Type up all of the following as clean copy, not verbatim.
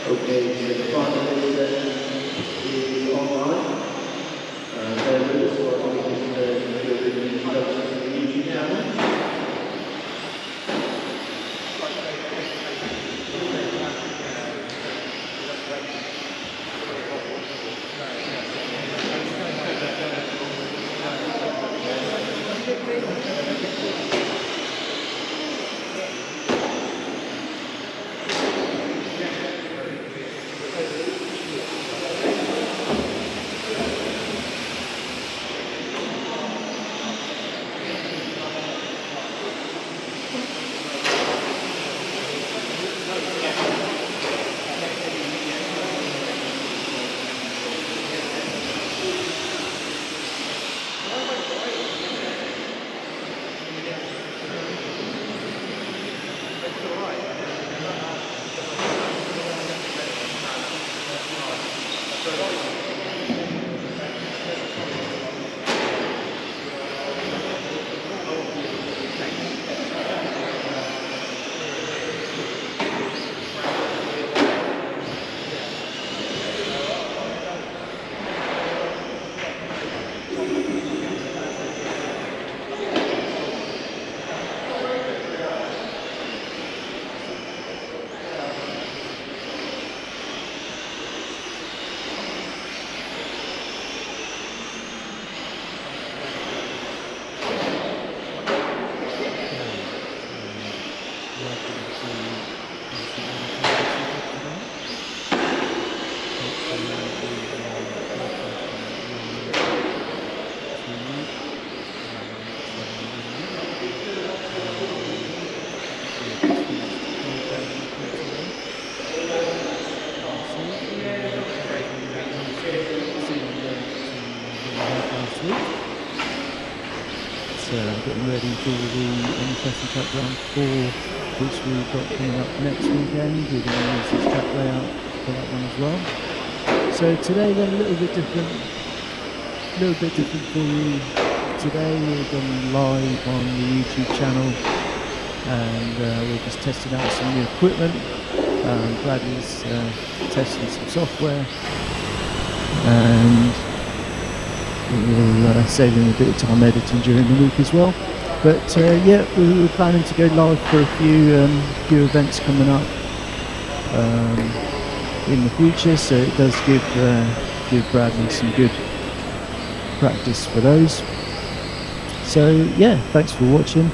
Okay, so the final is online. There is also a link to the YouTube channel. Getting ready for the Interesting Track Round 4, which we've got coming up next weekend. We're going to use this track layout for that one as well. So today then a little bit different for you. Today we're going live on the YouTube channel, and we're just testing out some new equipment. Bradley's testing some software, and we'll save him a bit of time editing during the week as well. But yeah, we're planning to go live for a few events coming up in the future, so it does give Bradley some good practice for those. So yeah, thanks for watching.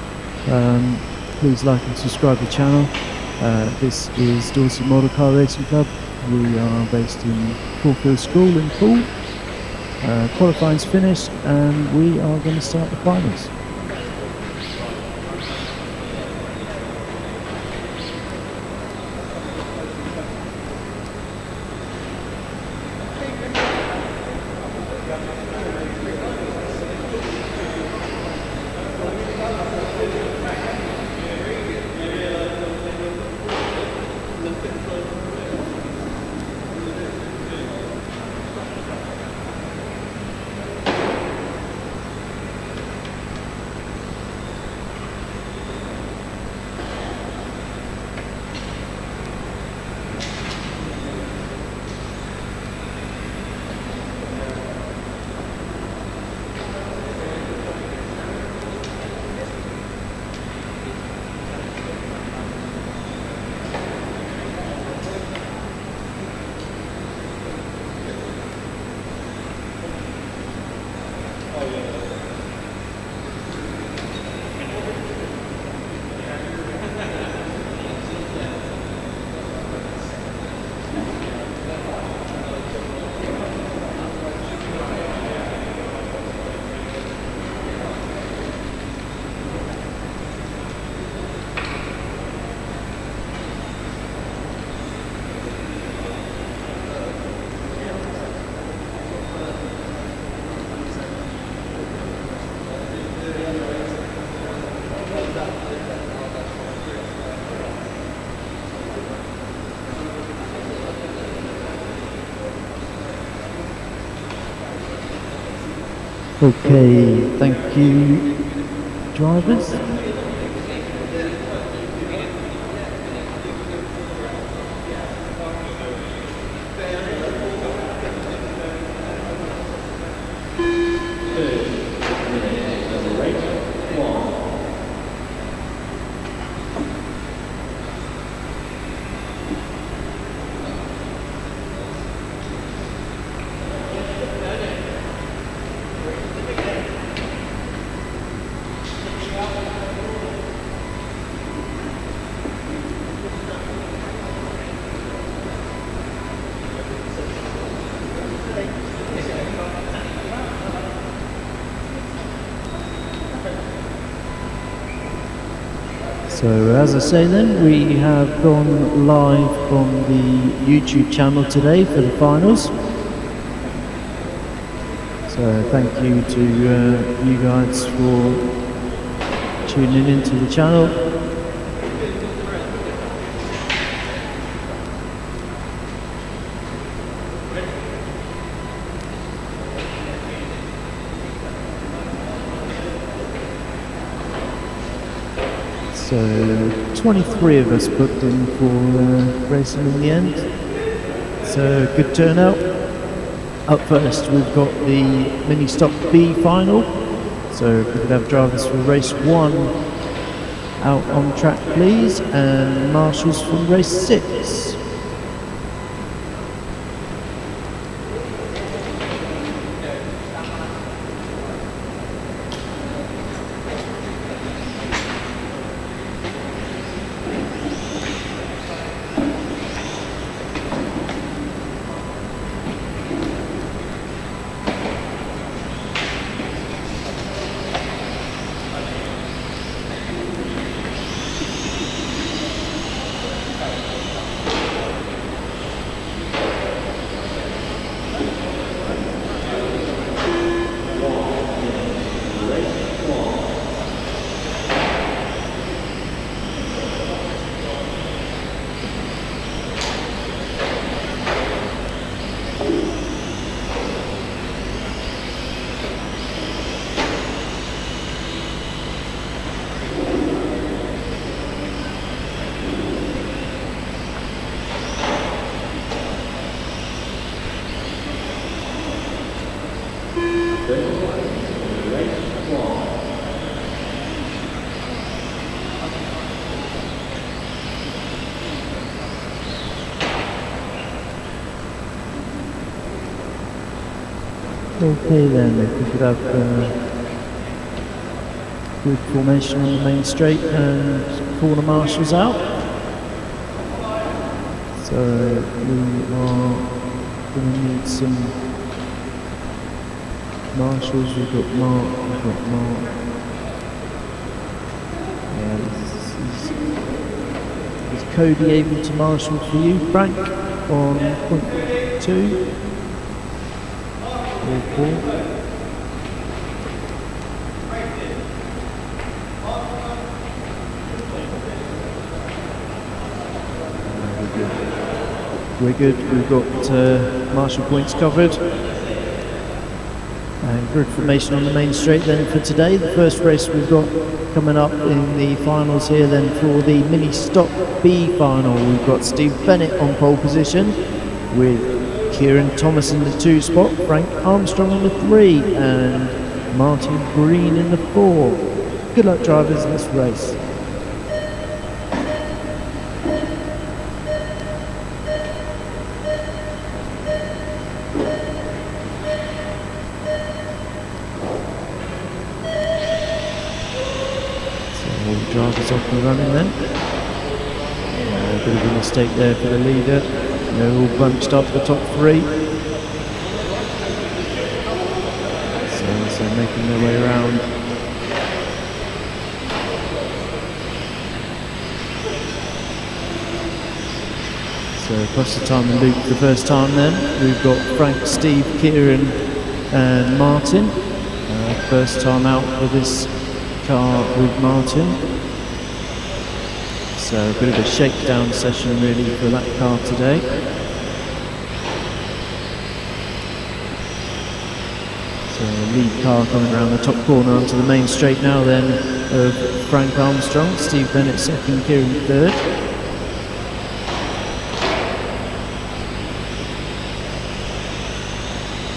Please like and subscribe to the channel. This is Dorset Model Car Racing Club. We are based in Caulfield School in Poole. Qualifying's finished, and we are going to start the finals. Okay, thank you, drivers. So as I say then, we have gone live on the YouTube channel today for the finals. So thank you to you guys for tuning into the channel. So 23 of us booked in for racing in the end. So good turnout. Up first we've got the mini stock B final. So if we could have drivers for race 1 out on track please, and marshals from race 6. Okay then, if we could have good formation on the main straight and corner marshals out. So we are going to need some marshals. We've got Mark. Is Cody able to marshal for you, Frank, on point 2? We're good. We've got marshal points covered. And good formation on the main straight then for today. The first race we've got coming up in the finals here then for the mini stock B final. We've got Steve Bennett on pole position with Kieran Thomas in the 2 spot, Frank Armstrong in the 3 and Martin Green in the 4. Good luck drivers in this race. So all the drivers off and running then. A bit of a mistake there for the leader. They're all bunched up the top 3. So making their way around. So across the time and loop the first time then. We've got Frank, Steve, Kieran and Martin. First time out for this car with Martin. So a bit of a shakedown session really for that car today. So the lead car coming around the top corner onto the main straight now then of Frank Armstrong, Steve Bennett second, Kieran third.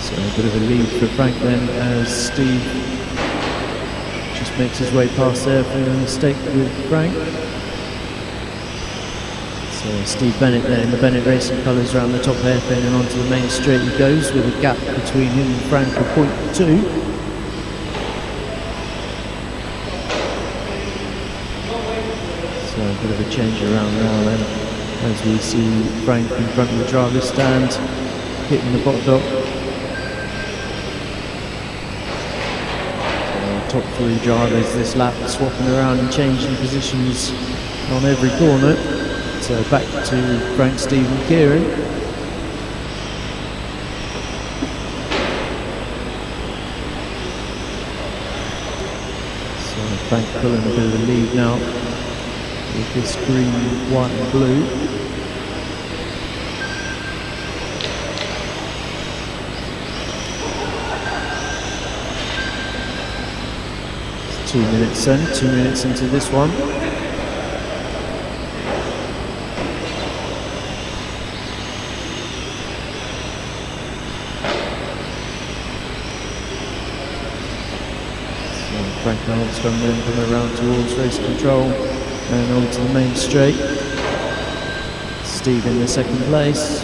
So a bit of a lead for Frank then as Steve just makes his way past there for a mistake with Frank. So Steve Bennett there in the Bennett Racing colours around the top hairpin and onto the main straight he goes with a gap between him and Frank for point 2. So a bit of a change around now then as we see Frank in front of the driver's stand hitting the bot dot. top 3 drivers this lap, swapping around and changing positions on every corner. So back to Frank, Steve and Kieran. So Frank pulling a bit of the lead now with this green, white and blue. It's 2 minutes in, 2 minutes into this one. Frank Armstrong then coming around towards race control and onto the main straight. Steve in the second place.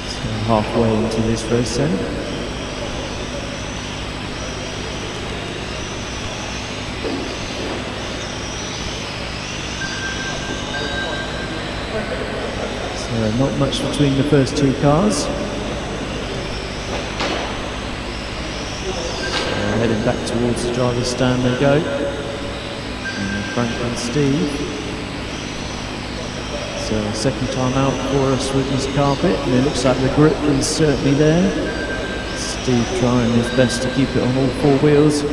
So halfway into this race then. Not much between the first 2 cars. So heading back towards the driver's stand they go. And Frank and Steve. So second time out for us with this carpet, and it looks like the grip is certainly there. Steve trying his best to keep it on all 4 wheels.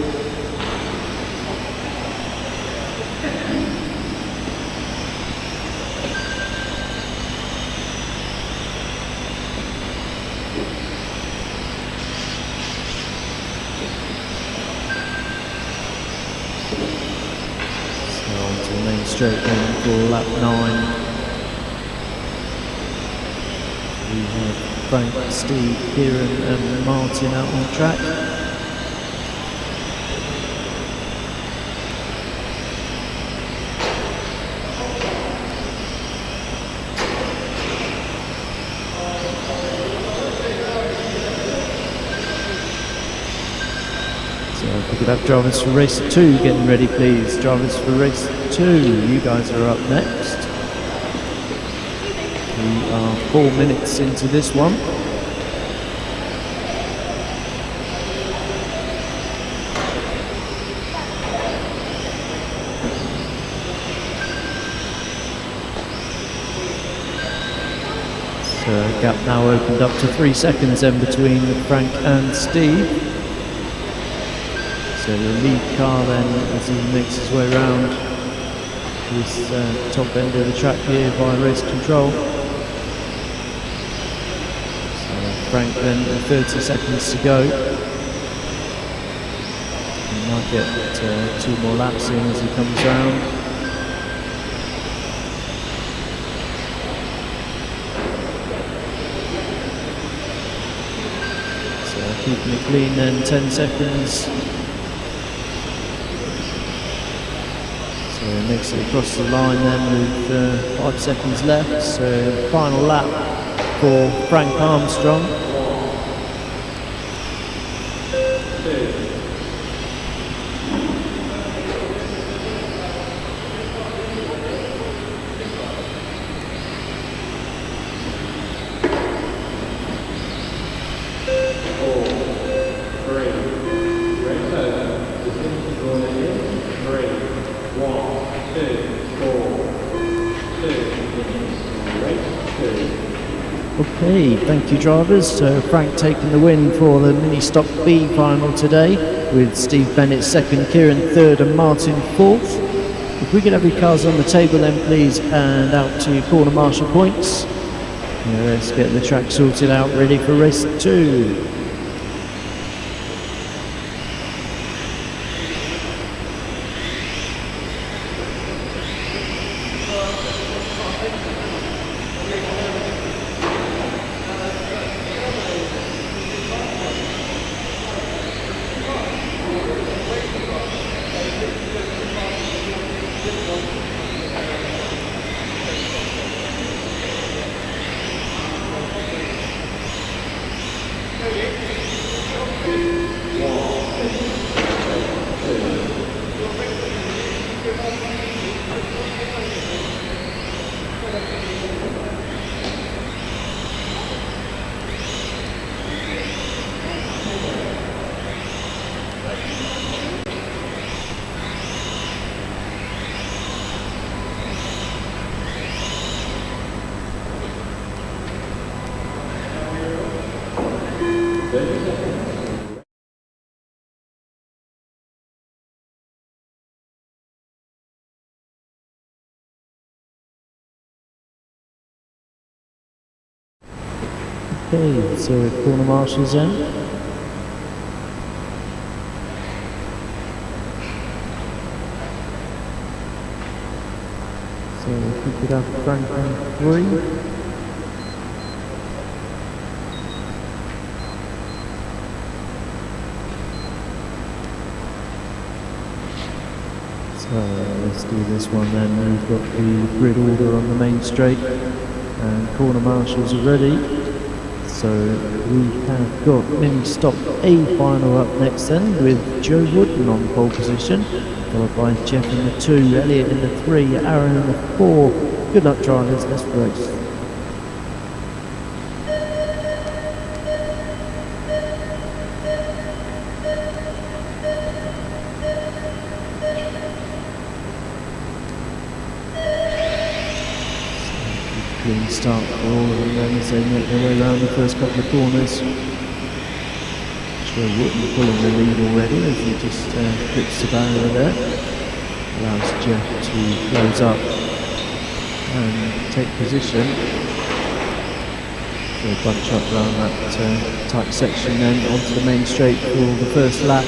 Straight in for lap 9. We have Frank, Steve, Kieran and Martin out on track. So if we could have drivers for race 2 getting ready please. Drivers for race 2, you guys are up next. We are 4 minutes into this one. So gap now opened up to 3 seconds in between Frank and Steve. So the lead car then, as he makes his way around this top end of the track here by race control. So Frank then 30 seconds to go. He might get 2 more laps in as he comes around. So keeping it clean then, 10 seconds. So makes it across the line then with 5 seconds left. So final lap for Frank Armstrong. Okay, thank you drivers. So Frank taking the win for the Mini Stock B final today, with Steve Bennett second, Kieran third and Martin fourth. If we could have your cars on the table then please, and out to your corner marshal points. Let's get the track sorted out, ready for race 2. Okay, so corner marshals then. So we could have Franklin 3. So let's do this one then. We've got the grid order on the main straight and corner marshals are ready. So we have got mini stock A final up next then with Joe Wooden on pole position, followed by Jeff in the 2, Elliot in the 3, Aaron in the 4. Good luck drivers, let's race. Clean start for all of them then as they make their way around the first couple of corners. Joe Wooden pulling the lead already as he just clips the barrier there. Allows Jeff to close up and take position. So bunch up around that tight section then onto the main straight for the first lap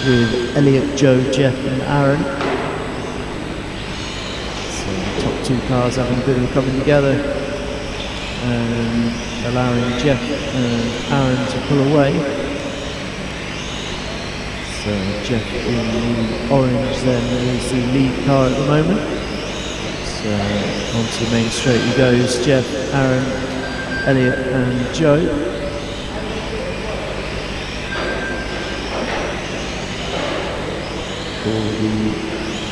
with Elliot, Joe, Jeff and Aaron. So the top two cars having a bit of a coming together and allowing Jeff and Aaron to pull away. So Jeff in the orange then is the lead car at the moment. So onto the main straight he goes, Jeff, Aaron, Elliot and Joe. For the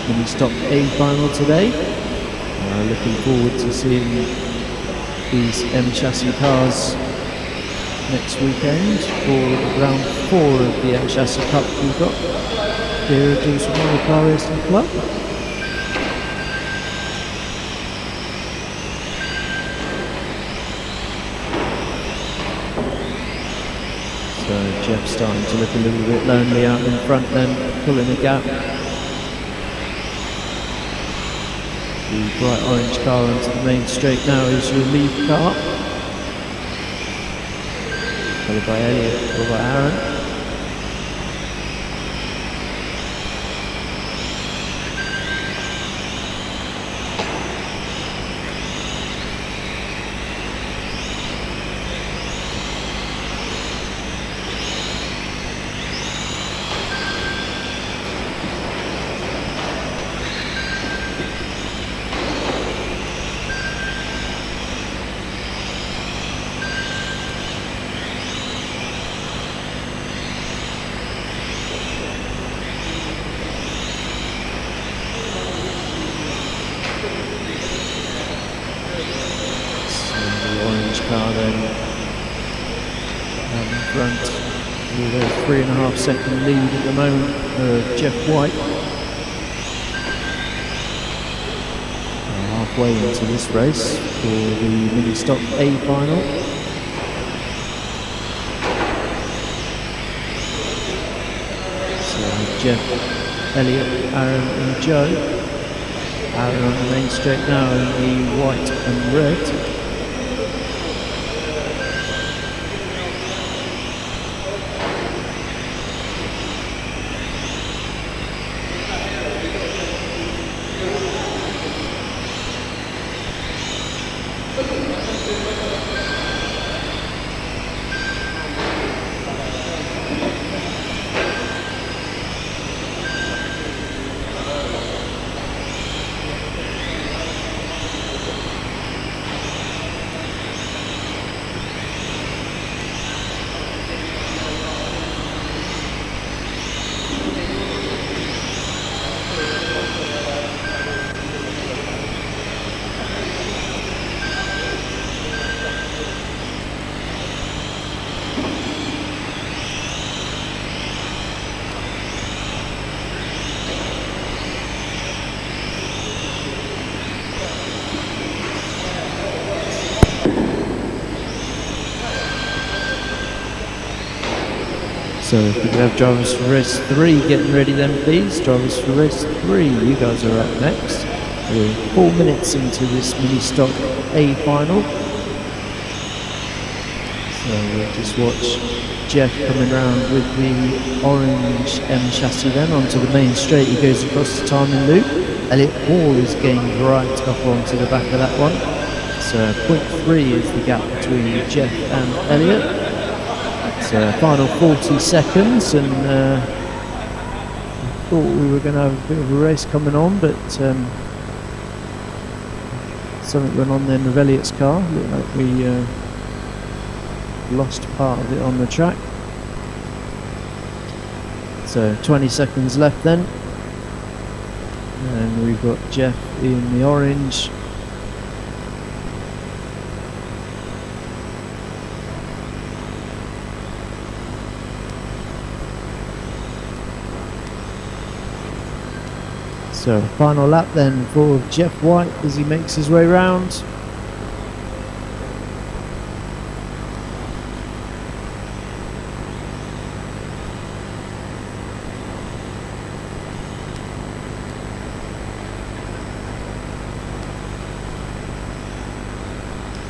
mini stock A final today. Looking forward to seeing these M chassis cars next weekend for round 4 of the M Chassis Cup we've got here at Dorset Car Racing Club. So Jeff starting to look a little bit lonely out in front then, pulling a gap. The bright orange car onto the main straight now is your lead car. Followed by Elliot, followed by Aaron. Car then out in front with a 3.5 second lead at the moment of Jeff White. Halfway into this race for the mini stock A final. So Jeff, Elliot, Aaron and Joe. Aaron on the main straight now in the white and red. So if we could have drivers for race 3 getting ready then please. Drivers for race 3, you guys are up next. We're 4 minutes into this mini stock A final. We'll just watch Jeff coming around with the orange M chassis then onto the main straight. He goes across the timing loop. Elliot Hall is gained right up onto the back of that one. So 0.3 is the gap between Jeff and Elliot. So final 40 seconds, and I thought we were going to have a bit of a race coming on, but something went on then with Elliot's car. Looked like we lost part of it on the track. So 20 seconds left then, and we've got Jeff in the orange. So final lap then for Jeff White as he makes his way round.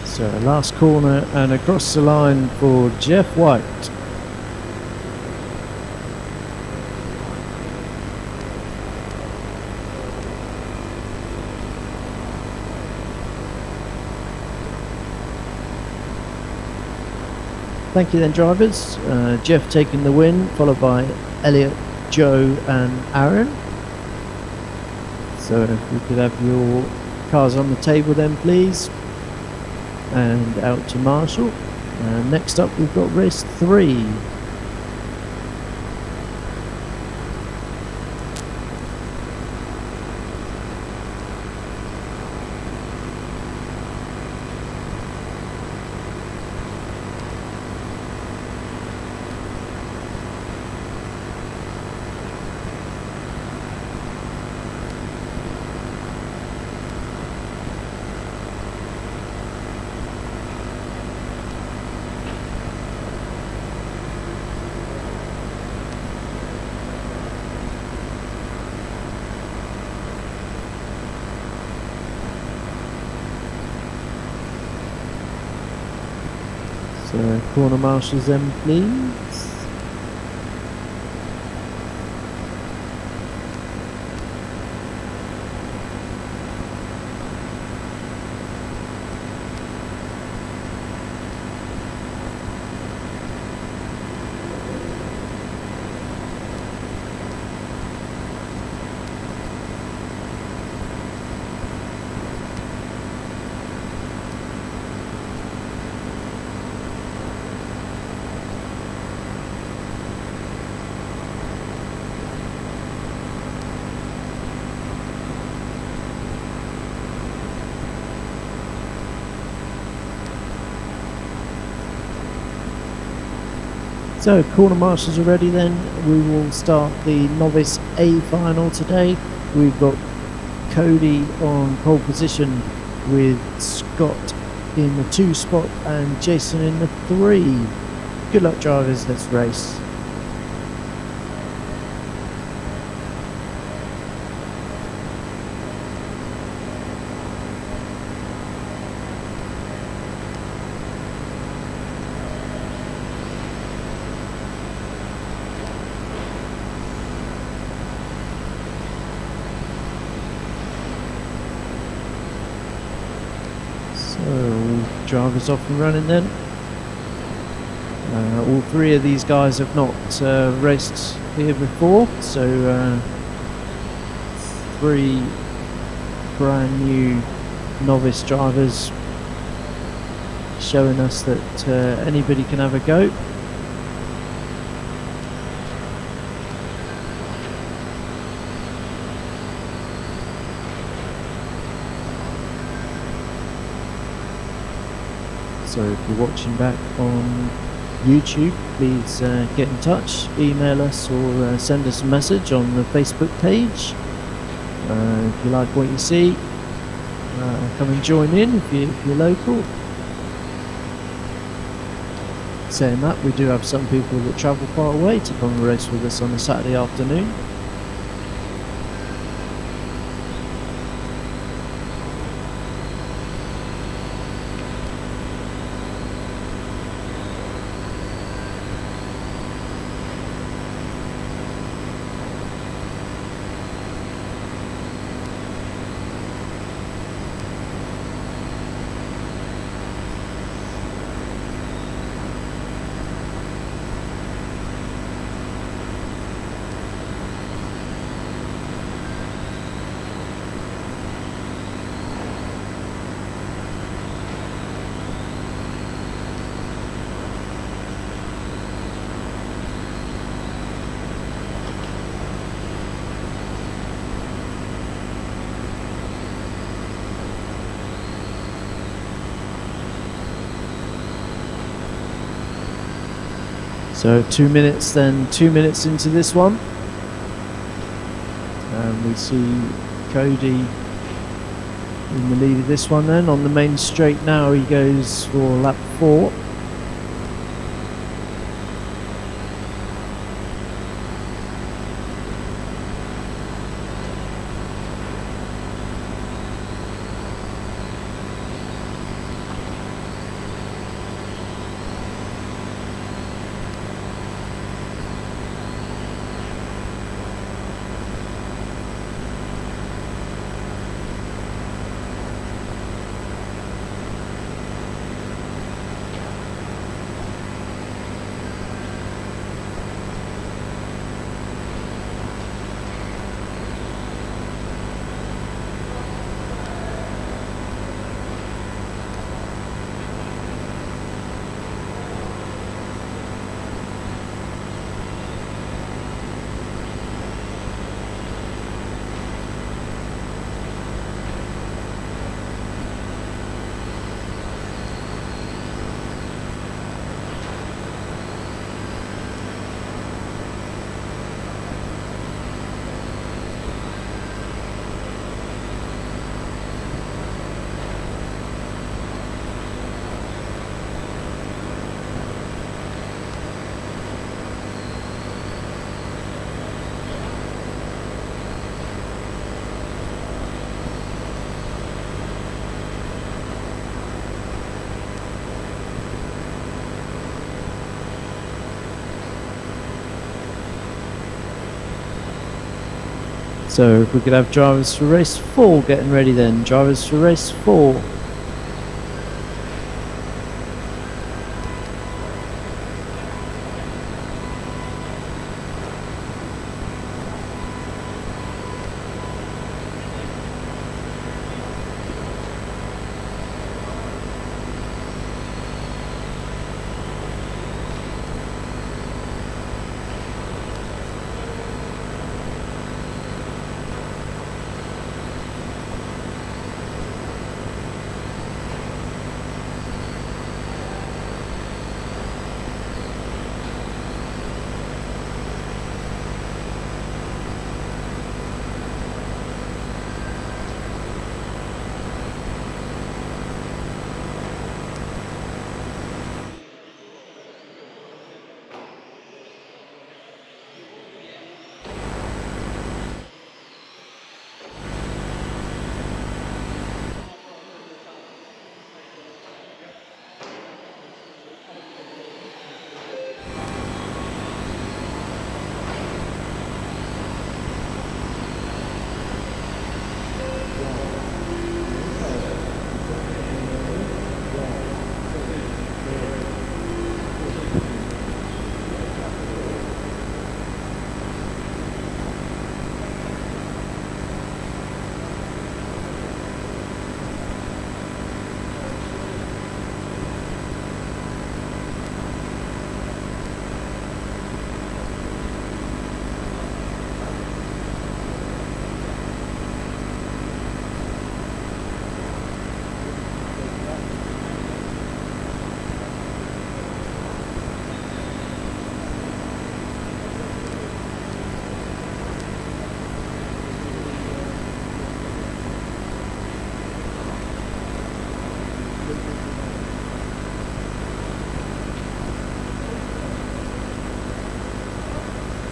So last corner and across the line for Jeff White. Thank you then, drivers. Jeff taking the win, followed by Elliot, Joe and Aaron. So if we could have your cars on the table then, please. And out to Marshall. Next up we've got race 3. So corner marshals then, please. So corner marshals are ready then. We will start the novice A final today. We've got Cody on pole position with Scott in the 2 spot and Jason in the 3. Good luck, drivers, let's race. Drivers off and running then. All 3 of these guys have not raced here before, so 3 brand new novice drivers showing us that anybody can have a go. So if you're watching back on YouTube, please get in touch, email us or send us a message on the Facebook page. If you like what you see, come and join in if you're local. Saying that, we do have some people that travel far away to come and race with us on a Saturday afternoon. So 2 minutes then, 2 minutes into this one. And we see Cody in the lead of this one then. On the main straight now he goes for lap 4. So if we could have drivers for race 4 getting ready then. Drivers for race 4.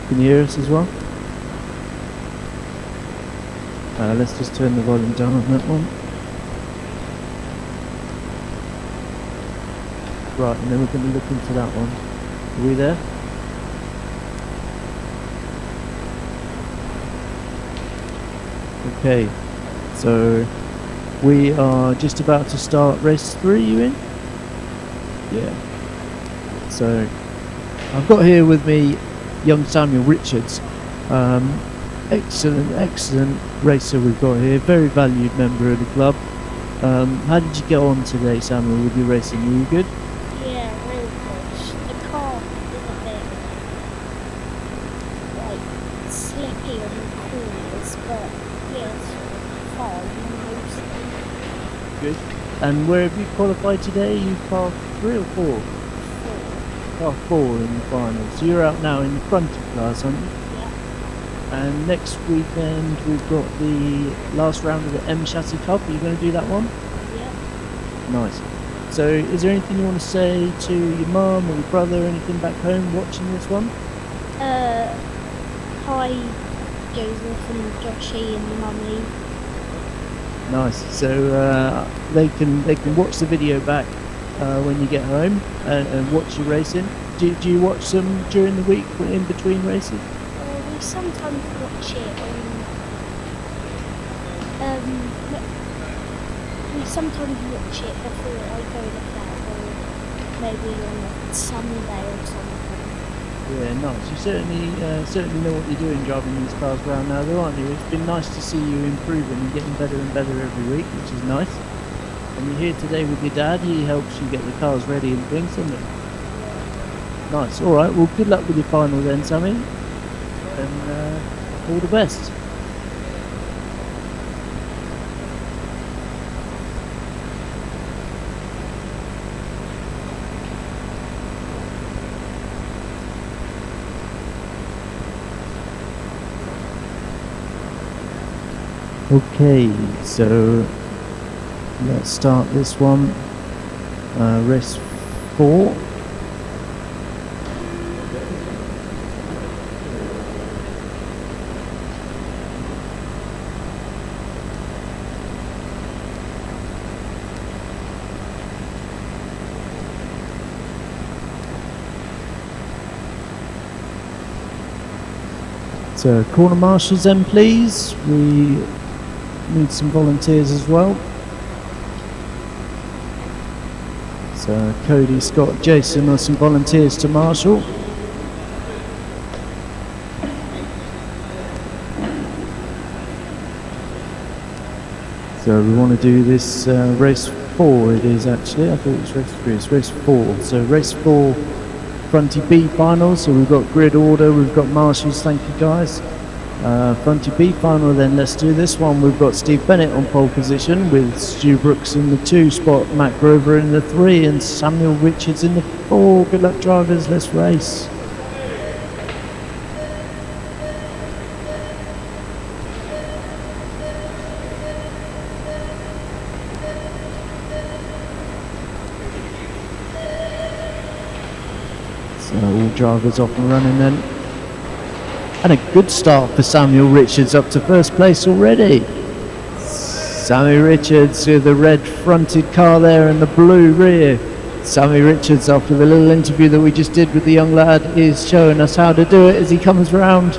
Can you hear us as well? Let's just turn the volume down on that one. Right, and then we're going to look into that one. Are we there? Okay, so we are just about to start race 3, you in? Yeah. So I've got here with me young Samuel Richards. Excellent racer we've got here, very valued member of the club. How did you get on today, Samuel, with your racing? Were you good? Yeah, really good. The car is a bit like slippy on the corners, but yeah, it's fine mostly. Good. And where have you qualified today? You car 3 or 4? 4. car 4 in the final. So you're out now in the fronted class, aren't you? Yeah. And next weekend we've got the last round of the M Chassis Cup. Are you going to do that one? Yeah. Nice. So is there anything you want to say to your mum or your brother or anything back home watching this one? Hi, Joseph and Joshy and Mummy. Nice. So they can watch the video back when you get home and watch you racing. Do you watch them during the week in between races? We sometimes watch it we sometimes watch it before I go to bed, or maybe on a Sunday or something. Yeah, nice. You certainly know what you're doing driving these cars around now, though, aren't you? It's been nice to see you improving and getting better and better every week, which is nice. And you're here today with your dad. He helps you get the cars ready and things, doesn't he? Nice. All right. Well, good luck with your final then, Sammy. And all the best. Okay, so let's start this one. Race 4. So corner marshals then, please. We need some volunteers as well. So Cody, Scott, Jason are some volunteers to marshal. So we want to do this race 4 it is actually. I thought it was race 3, it's race 4. So race 4 Fronty B final, so we've got grid order, we've got marshals, thank you guys. Fronty B final then, let's do this one. We've got Steve Bennett on pole position with Stu Brooks in the 2 spot, Matt Grover in the 3 and Samuel Richards in the 4. Good luck drivers, let's race. So all drivers off and running then. And a good start for Samuel Richards, up to first place already. Sammy Richards with the red fronted car there and the blue rear. Sammy Richards, after the little interview that we just did with the young lad, is showing us how to do it as he comes round.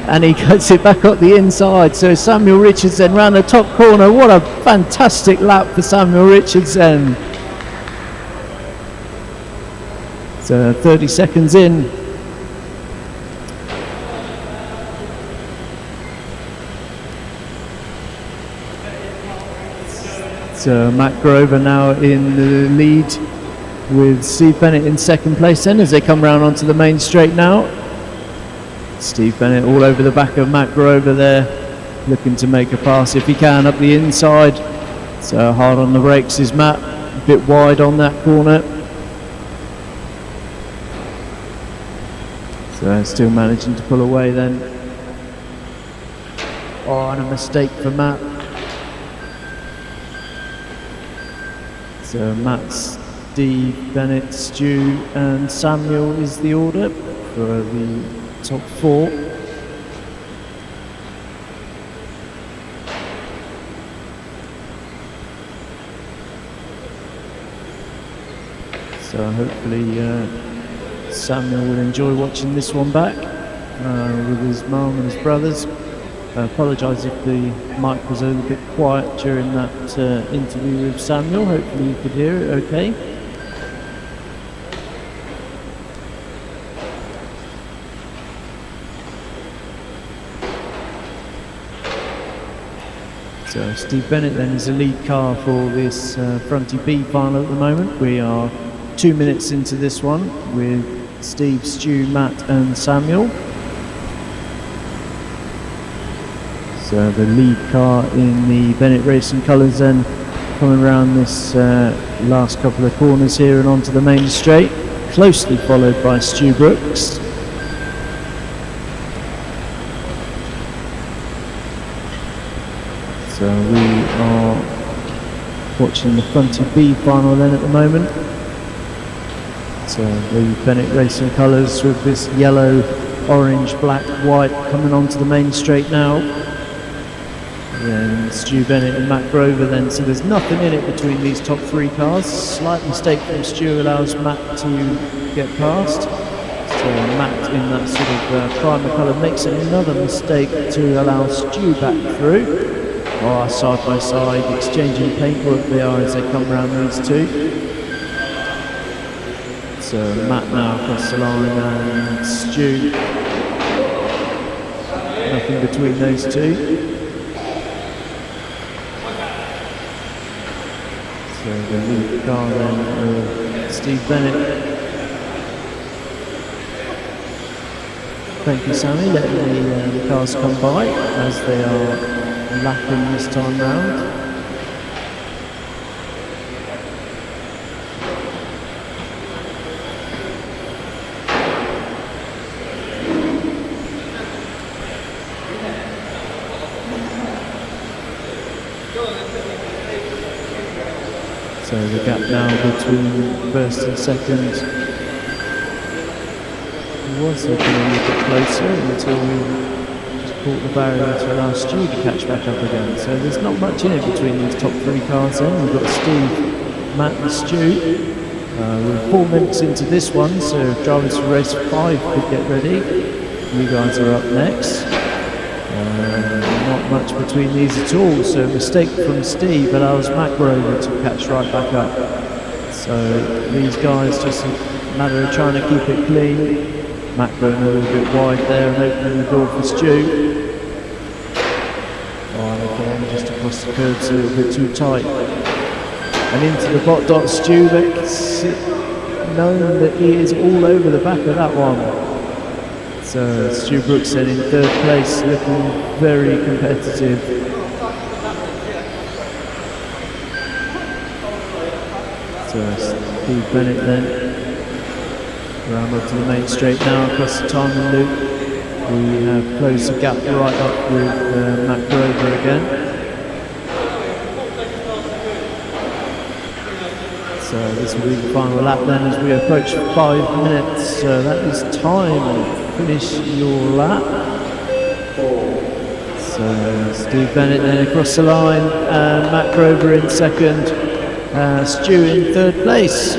And he cuts it back up the inside. So Samuel Richards then round the top corner. What a fantastic lap for Samuel Richards then. So 30 seconds in. So Matt Grover now in the lead with Steve Bennett in second place then as they come round onto the main straight now. Steve Bennett all over the back of Matt Grover there, looking to make a pass if he can up the inside. So hard on the brakes is Matt, a bit wide on that corner. So still managing to pull away then. Oh, and a mistake for Matt. So Matt, Steve, Bennett, Stu and Samuel is the order for the top 4. So hopefully Samuel will enjoy watching this one back with his mum and his brothers. I apologise if the mic was a little bit quiet during that interview with Samuel. Hopefully you could hear it okay. So Steve Bennett then is the lead car for this Fronty B final at the moment. We are 2 minutes into this one with Steve, Stu, Matt and Samuel. So the lead car in the Bennett Racing colours then coming around this last couple of corners here and onto the main straight. closely followed by Stu Brooks. So we are watching the Fronty B final then at the moment. So the Bennett Racing colours with this yellow, orange, black, white coming onto the main straight now. Then Stu Bennett and Matt Grover then, so there's nothing in it between these top 3 cars. Slight mistake from Stu allows Matt to get past. So Matt in that sort of primer colour makes another mistake to allow Stu back through. Oh, side by side, exchanging paintwork they are as they come around these two. So Matt now across the line and Stu. Nothing between those two. So the lead car then, Steve Bennett. Thank you, Sammy, letting the cars come by as they are lapping this time round. So the gap now between first and second was looking a little bit closer until we just caught the barrier to allow Stu to catch back up again. So there's not much in it between these top 3 cars then. We've got Steve, Matt and Stu. We're 4 minutes into this one, so if drivers for race 5 could get ready. You guys are up next. Not much between these at all, so a mistake from Steve allows Matt Grover to catch right back up. So these guys, just a matter of trying to keep it clean. Matt going a little bit wide there and opening the door for Stu. Oh, again, just across the curbs a little bit too tight. And into the bot dot, Stu makes it known that he is all over the back of that one. So Stu Brooks then in 3rd place, looking very competitive. So Steve Bennett then round up to the main straight now across the timing loop. We have closed the gap right up with Matt Grover again. So this will be the final lap then as we approach 5 minutes. So that is time. Finish your lap. So Steve Bennett then across the line, Matt Grover in 2nd, Stu in 3rd place.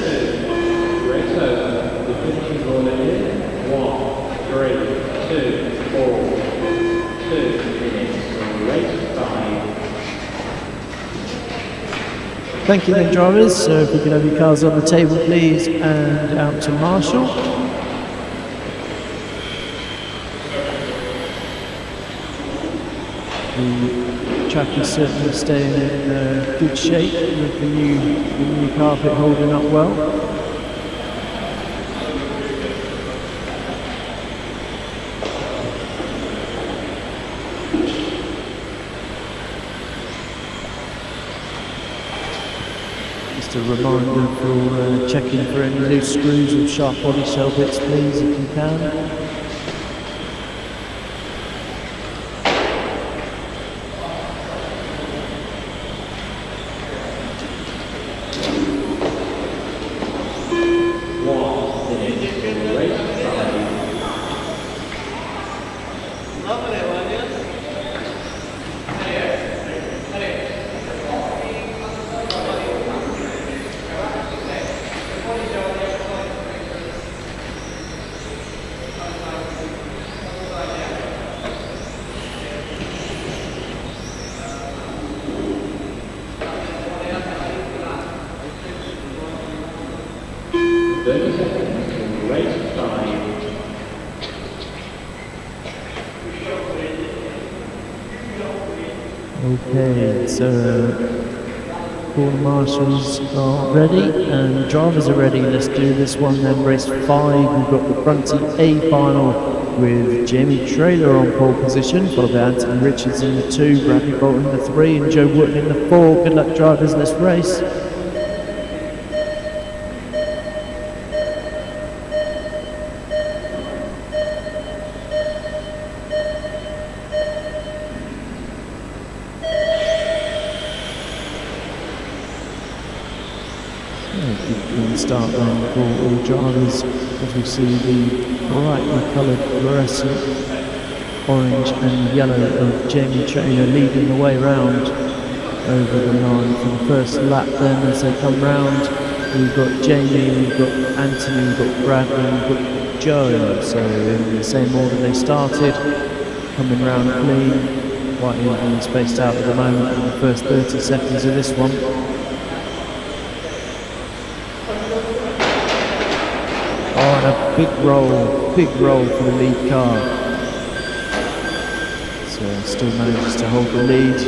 Thank you then, drivers. So if we can have your cars on the table please, and out to Marshall. The track is certainly staying in good shape with the new carpet holding up well. Just a reminder for checking for any loose screws or sharp body shell bits please if you can. Okay, so all the marshals are ready and drivers are ready. Let's do this one then. Race 5, we've got the Fronty A final with Jamie Traylor on pole position, followed by Anthony Richards in the 2, Bradley Bolton in the 3 and Joe Wooten in the 4. Good luck drivers, let's race. Good start then for all drivers, as we see the brightly coloured fluorescent orange and yellow of Jamie Traynor leading the way round over the line for the first lap. Then as they come round, we've got Jamie, we've got Anthony, we've got Bradley, we've got Joe. So in the same order they started, coming round clean, quite evenly spaced out at the moment in the first 30 seconds of this one. Oh, and a big roll for the lead car. So still manages to hold the lead.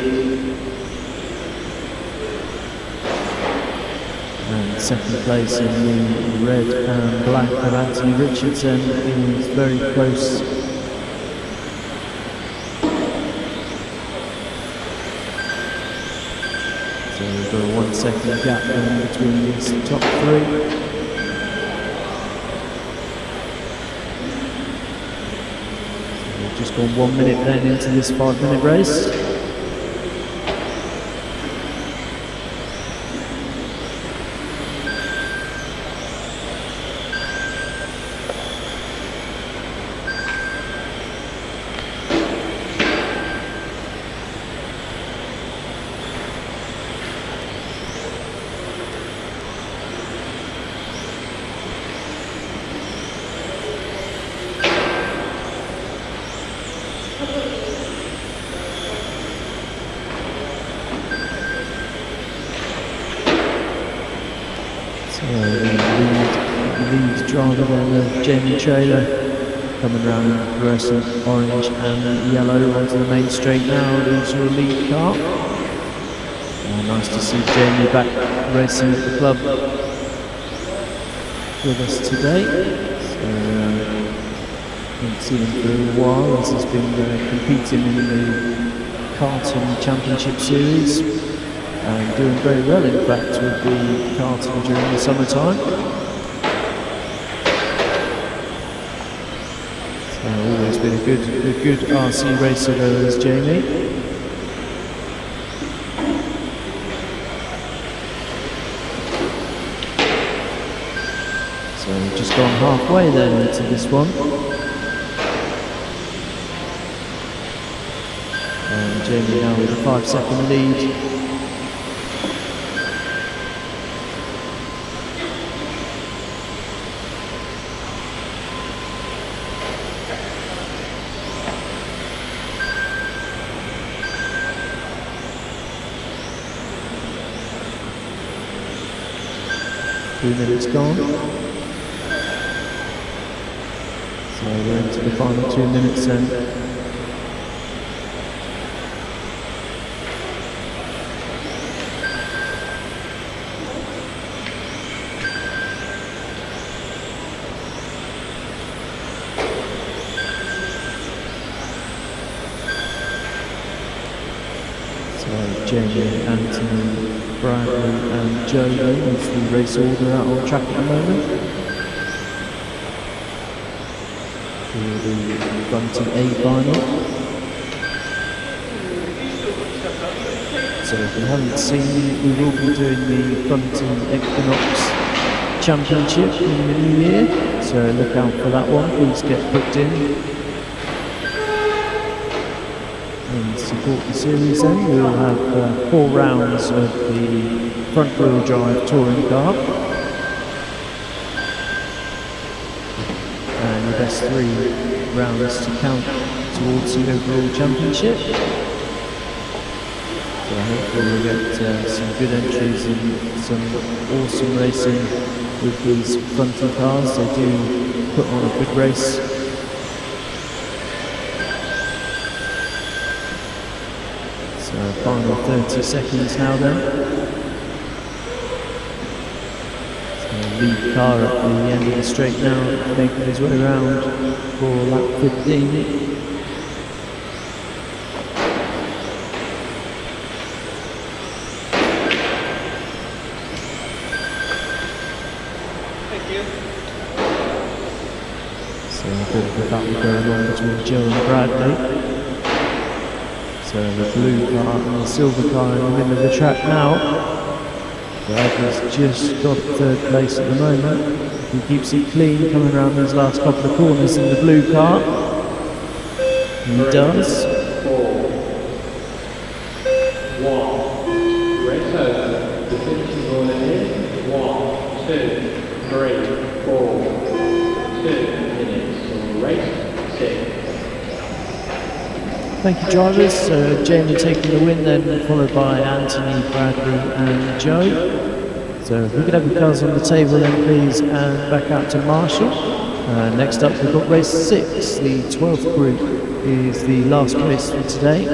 And second place in the red and black of Anthony Richardson is very close. So we've got a 1 second gap in between these top three. Just gone 1 minute then into this 5-minute race. Lead driver then, Jamie Traynor, coming around in fluorescent orange and yellow onto the main straight now. There's your lead car. Nice to see Jamie back racing at the club with us today. So, haven't seen him for a while as he's been competing in the karting championship series and doing very well in fact with the karting during the summertime. Always been a good RC racer though as Jamie. So we've just gone halfway then into this one. And Jamie now with a 5-second lead. 2 minutes gone. So we're into the final 2 minutes then. Jamie, Anthony, Bradley and Joe as the race order out on track at the moment. For the Bunty A final. So if you haven't seen it, we will be doing the Bunty Equinox Championship in the new year. So look out for that one, please get booked in. And support the series then. We'll have 4 rounds of the front wheel drive touring car and the best 3 rounds to count towards the overall championship. So hopefully we'll get some good entries and some awesome racing with these Bunty cars. They do put on a good race. Final 30 seconds now then. So lead car at the end of the straight now, making his way around for lap 15. So a bit of a battle going on between Joe and Bradley. So the blue car and the silver car in the middle of the track now. Bradley's just got third place at the moment. He keeps it clean coming around these last couple of corners in the blue car. He does. 4, 1. Race over. The finishing order is 1, 2, 3, 4. 2 minutes. So race 6. Thank you, drivers. Jamie taking the win, then followed by Anthony, Bradley, and Joe. So if we could have the cars on the table then please, and back out to Marshall. Next up we've got race 6, the 12th group is the last race for today.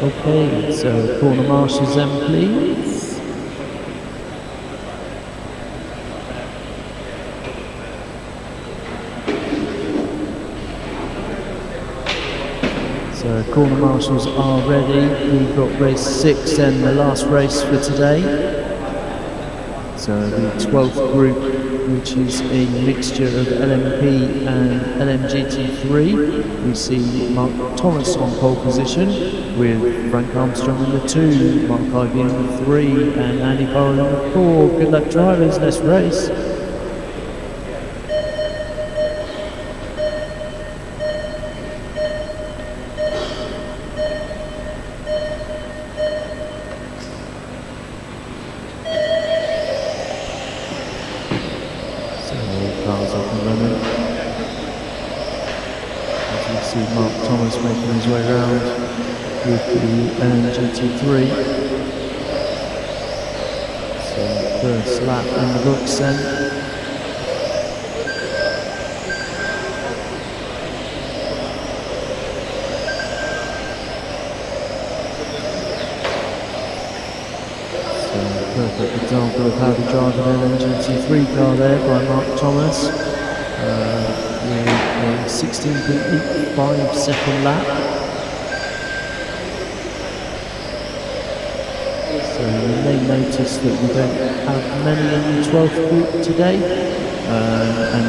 Okay, so corner marshals then please. So corner marshals are ready. We've got race 6 and the last race for today. So the 12th group, which is a mixture of LMP and LMGT3. We see Mark Thomas on pole position with Frank Armstrong in the 2, Mark Ivey in the 3 and Andy Powell in the 4. Good luck drivers, let's race. Cars up and running. As you see Mark Thomas making his way around with the LMGT3. So first lap in the books then. Perfect example of how to drive an LMGT3 car there by Mark Thomas with a 16.85 second lap. So you may notice that we don't have many in the 12th group today, and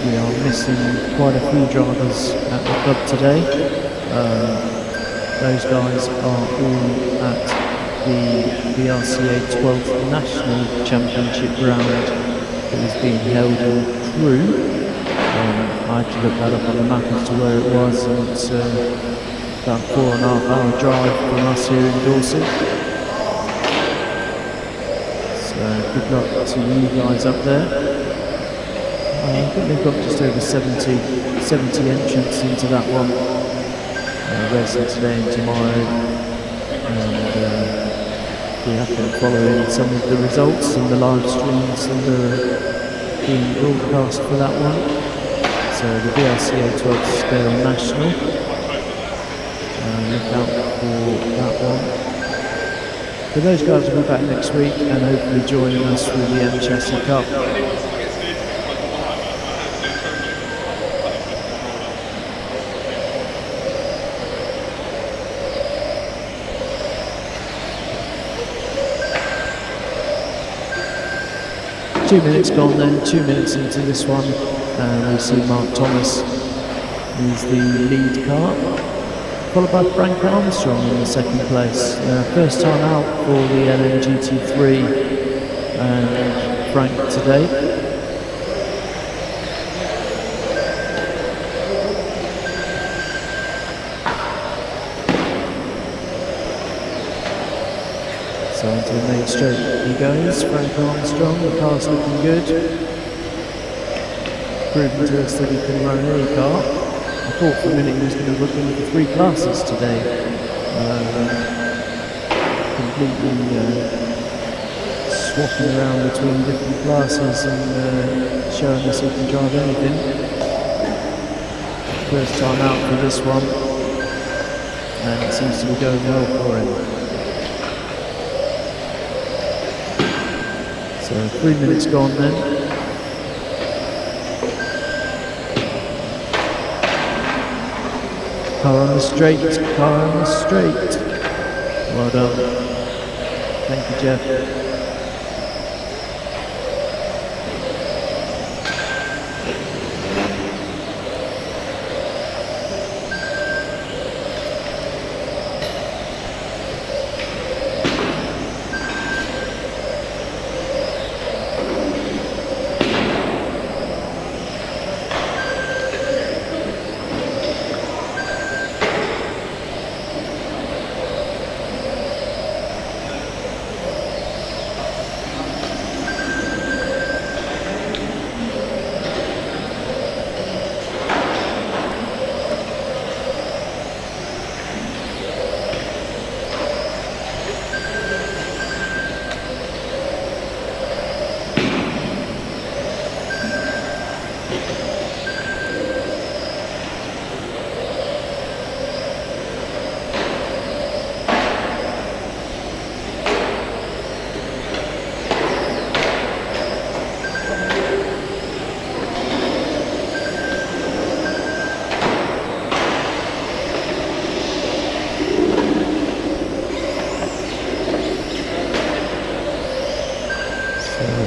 we are missing quite a few drivers at the club today. Those guys are all at the BRCA 12th National Championship round that is being held in Crewe. I had to look that up on the map as to where it was, and it's about 4.5 hour drive from us here in Dorset. So good luck to you guys up there. I think they've got just over 70 entrants into that one, racing today and tomorrow. And we have been following some of the results and the live streams that are being broadcast for that one. So the BRCA 12th Scale National. Look out for that one. But those guys will be back next week and hopefully joining us with the M Chassis Cup. 2 minutes gone then, 2 minutes into this one, and we see Mark Thomas is the lead car, followed by Frank Armstrong in the second place. First time out for the LMGT3 and Frank today. So into the main straight he goes. Frank Armstrong, the car's looking good. Proving to us that he can run any car. I thought for a minute he was going to look in for 3 classes today. Completely swapping around between different classes and showing us he can drive anything. First time out for this one, and it seems to be going well for him. So 3 minutes gone then. Car on the straight, car on the straight. Well done. Thank you, Jeff.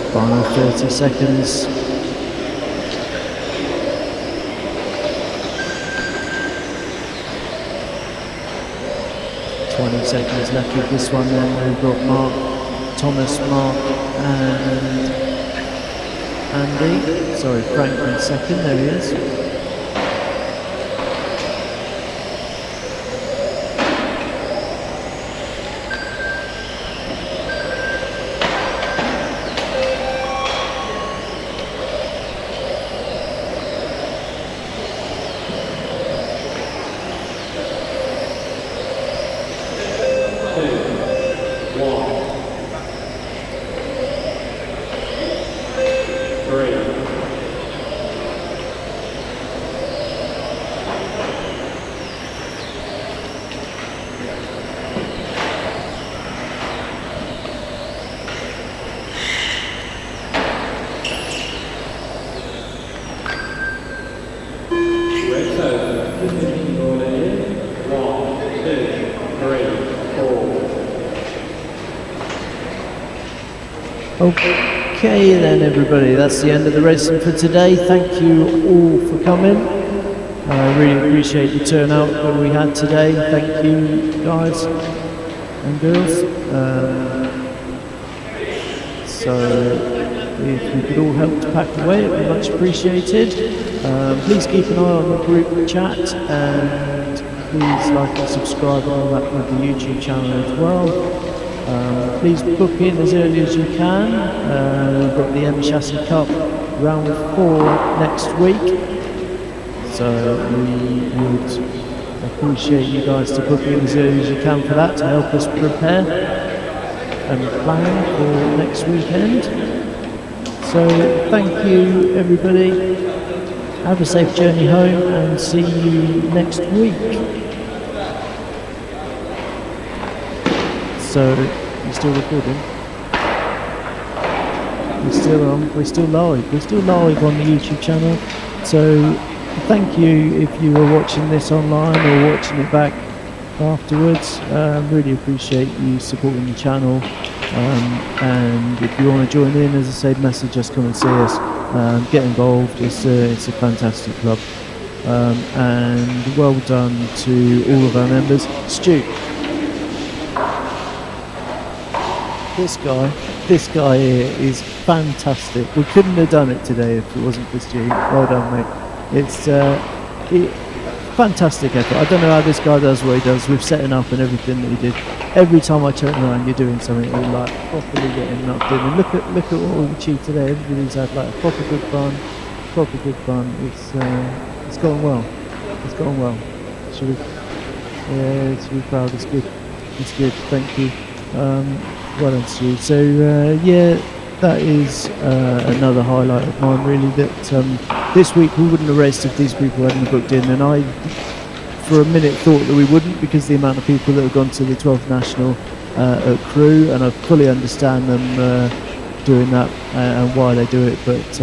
Final 30 seconds. Seconds left with this one. Then we've got Thomas, Mark and Andy. Sorry, Frank in second. There he is. Okay then everybody, that's the end of the racing for today. Thank you all for coming. I really appreciate the turnout that we had today. Thank you guys and girls. So if you could all help to pack away, it would be much appreciated. Please keep an eye on the group chat and please like and subscribe and all that with the YouTube channel as well. Please book in as early as you can. We've got the M Chassis Cup round 4 next week, so we would appreciate you guys to book in as early as you can for that to help us prepare and plan for next weekend. So thank you everybody, have a safe journey home and see you next week. So, you're still recording? We're still on, we're still live on the YouTube channel. So, thank you if you were watching this online or watching it back afterwards. Really appreciate you supporting the channel. And if you want to join in, as I said, message us, come and see us. Get involved, it's a fantastic club. And well done to all of our members. Stu. This guy here is fantastic. We couldn't have done it today if it wasn't for Stu. Well done, mate. It's fantastic effort. I don't know how this guy does what he does with setting up and everything that he did. Every time I turn around, you're doing something you're like properly getting knocked in. And look at what we've achieved today. Everybody's had like a proper good fun. It's gone well. It's gone well. Should we? Yeah, to be proud. It's good. It's good. Thank you. Well done, Stu. So yeah, that is another highlight of mine. Really, that this week we wouldn't have raced if these people hadn't booked in, and I, for a minute, thought that we wouldn't because the amount of people that have gone to the 12th National at Crewe, and I fully understand them doing that and why they do it. But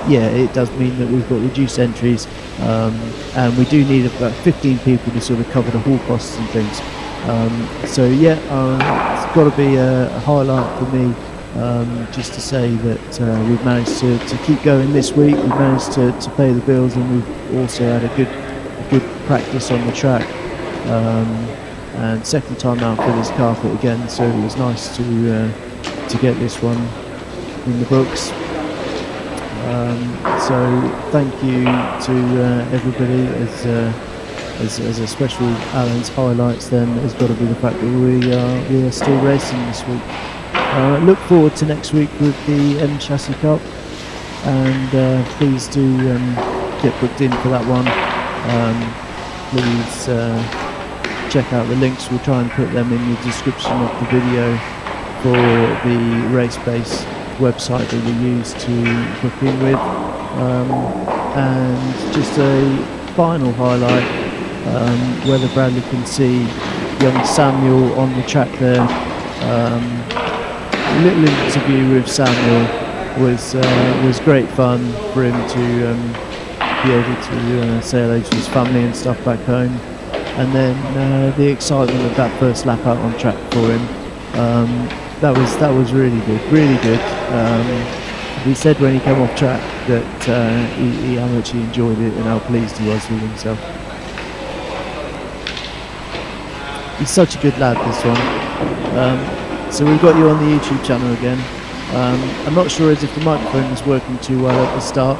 yeah, it does mean that we've got reduced entries, and we do need about 15 people to sort of cover the hall costs and things. So yeah, it's got to be a highlight for me, just to say that we've managed to keep going this week. We've managed to pay the bills, and we've also had a good practice on the track, and second time out for this carpet again, so it was nice to get this one in the books. So thank you to everybody. As a special Alan's highlights, then has got to be the fact that we are still racing this week. Look forward to next week with the M Chassis Cup, and please do get booked in for that one. Please check out the links. We'll try and put them in the description of the video for the race-based website that we use to book in with. And just a final highlight, whether Bradley can see young Samuel on the track there. A little interview with Samuel was great fun for him to be able to say hello to his family and stuff back home, and then the excitement of that first lap out on track for him. That was really good. He said when he came off track that he how much he enjoyed it and how pleased he was with himself. He's such a good lad, this one. So we've got you on the YouTube channel again. I'm not sure as if the microphone was working too well at the start.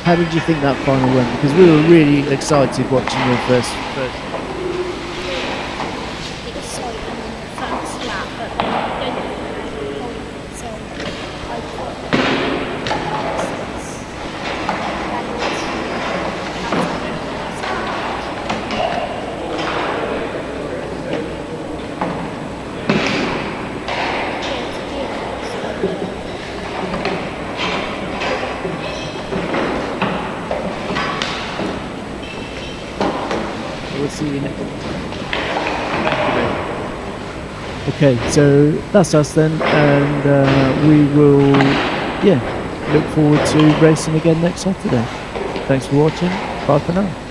How did you think that final went? Because we were really excited watching your first. We'll see you next. Okay, so that's us then, and we will, look forward to racing again next Saturday. Thanks for watching. Bye for now.